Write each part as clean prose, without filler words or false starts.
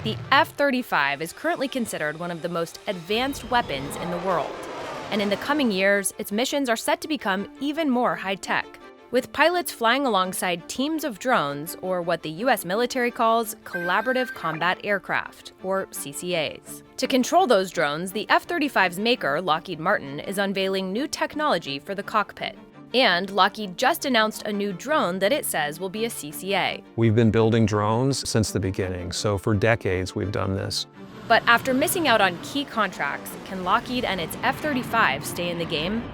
The F-35 is currently considered one of the most advanced weapons in the world. And in the coming years, its missions are set to become even more high-tech, with pilots flying alongside teams of drones, or what the U.S. military calls Collaborative Combat Aircraft, or CCAs. To control those drones, the F-35's maker, Lockheed Martin, is unveiling new technology for the cockpit. And Lockheed just announced a new drone that it says will be a CCA. We've been building drones since the beginning, so for decades we've done this. But after missing out on key contracts, can Lockheed and its F-35 stay in the game?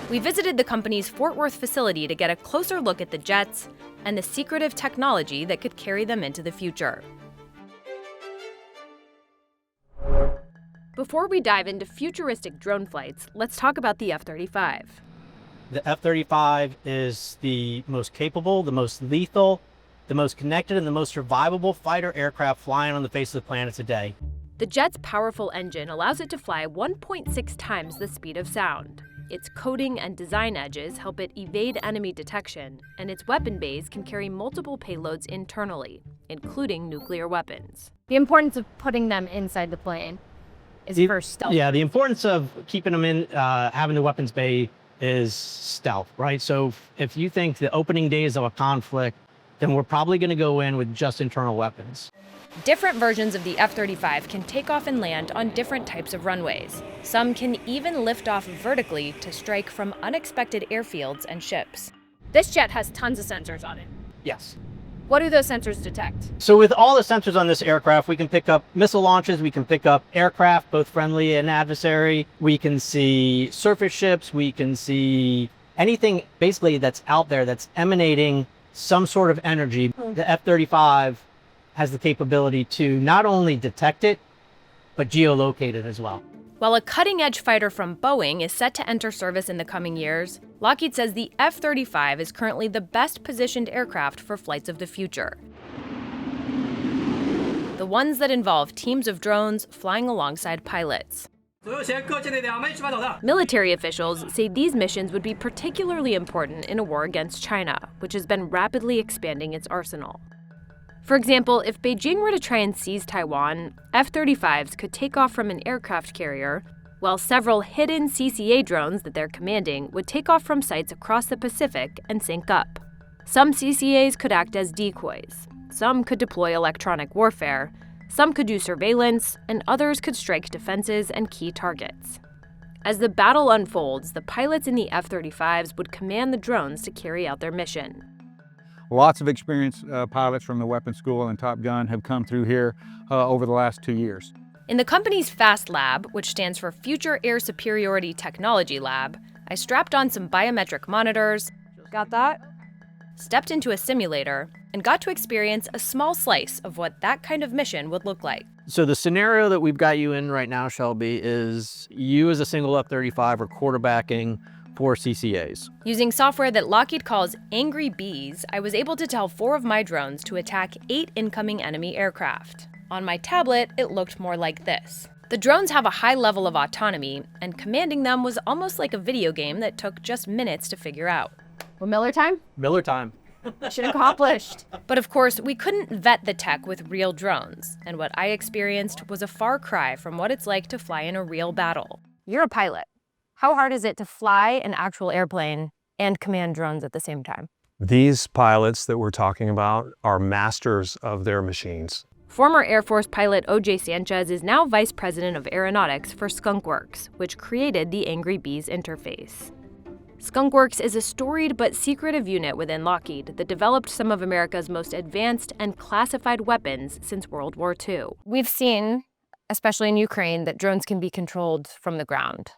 We visited the company's Fort Worth facility to get a closer look at the jets and the secretive technology that could carry them into the future. Before we dive into futuristic drone flights, let's talk about the F-35. The F-35 is the most capable, the most lethal, the most connected, and the most survivable fighter aircraft flying on the face of the planet today. The jet's powerful engine allows it to fly 1.6 times the speed of sound. Its coding and design edges help it evade enemy detection, and its weapon bays can carry multiple payloads internally, including nuclear weapons. The importance of putting them inside the plane is for stealth. Yeah, the importance of keeping them in, having the weapons bay is stealth, right? So if you think the opening days of a conflict, then we're probably going to go in with just internal weapons. Different versions of the F-35 can take off and land on different types of runways. Some can even lift off vertically to strike from unexpected airfields and ships. This jet has tons of sensors on it. Yes. What do those sensors detect? So with all the sensors on this aircraft, we can pick up missile launches, we can pick up aircraft, both friendly and adversary. We can see surface ships, we can see anything basically that's out there that's emanating some sort of energy. The F-35 has the capability to not only detect it, but geolocate it as well. While a cutting-edge fighter from Boeing is set to enter service in the coming years, Lockheed says the F-35 is currently the best-positioned aircraft for flights of the future. The ones that involve teams of drones flying alongside pilots. Military officials say these missions would be particularly important in a war against China, which has been rapidly expanding its arsenal. For example, if Beijing were to try and seize Taiwan, F-35s could take off from an aircraft carrier, while several hidden CCA drones that they're commanding would take off from sites across the Pacific and sync up. Some CCAs could act as decoys, some could deploy electronic warfare, some could do surveillance, and others could strike defenses and key targets. As the battle unfolds, the pilots in the F-35s would command the drones to carry out their mission. Lots of experienced pilots from the weapons school and Top Gun have come through here over the last 2 years. In the company's FAST Lab, which stands for Future Air Superiority Technology Lab, I strapped on some biometric monitors, Got that? stepped into a simulator, and got to experience a small slice of what that kind of mission would look like. So the scenario that we've got you in right now, Shelby, is you as a single F-35 are quarterbacking 4 CCAs. Using software that Lockheed calls Angry Bees, I was able to tell 4 of my drones to attack 8 incoming enemy aircraft. On my tablet, it looked more like this. The drones have a high level of autonomy, and commanding them was almost like a video game that took just minutes to figure out. Well, Miller time? Miller time. Mission accomplished. But of course, we couldn't vet the tech with real drones, and what I experienced was a far cry from what it's like to fly in a real battle. You're a pilot. How hard is it to fly an actual airplane and command drones at the same time? These pilots that we're talking about are masters of their machines. Former Air Force pilot O.J. Sanchez is now Vice President of Aeronautics for Skunk Works, which created the Angry Bees interface. Skunk Works is a storied but secretive unit within Lockheed that developed some of America's most advanced and classified weapons since World War II. We've seen, especially in Ukraine, that drones can be controlled from the ground.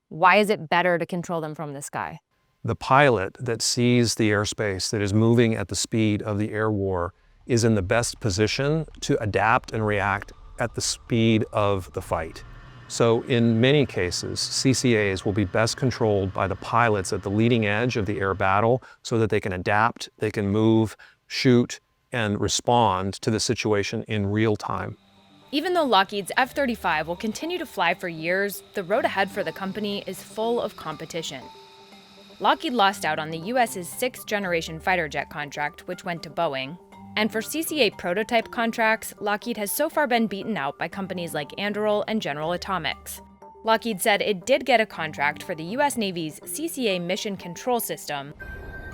Why is it better to control them from the sky? The pilot that sees the airspace that is moving at the speed of the air war is in the best position to adapt and react at the speed of the fight. So in many cases, CCAs will be best controlled by the pilots at the leading edge of the air battle so that they can adapt, they can move, shoot, and respond to the situation in real time. Even though Lockheed's F-35 will continue to fly for years, the road ahead for the company is full of competition. Lockheed lost out on the U.S.'s 6th-generation fighter jet contract, which went to Boeing. And for CCA prototype contracts, Lockheed has so far been beaten out by companies like Anduril and General Atomics. Lockheed said it did get a contract for the U.S. Navy's CCA Mission Control System,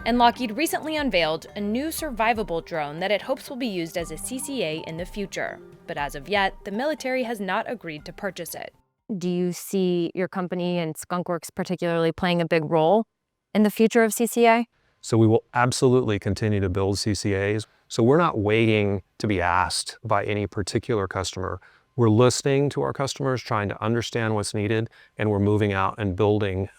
and Lockheed recently unveiled a new survivable drone that it hopes will be used as a CCA in the future. But as of yet, the military has not agreed to purchase it. Do you see your company and Skunk Works particularly playing a big role in the future of CCA? So we will absolutely continue to build CCAs. So we're not waiting to be asked by any particular customer. We're listening to our customers, trying to understand what's needed, and we're moving out and building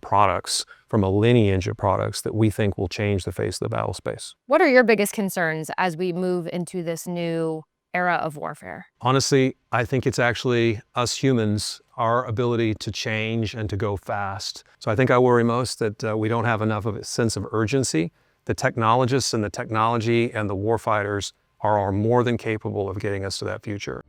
products from a lineage of products that we think will change the face of the battle space. What are your biggest concerns as we move into this new era of warfare? Honestly, I think it's actually us humans, our ability to change and to go fast. So I think I worry most that we don't have enough of a sense of urgency. The technologists and the technology and the warfighters are more than capable of getting us to that future.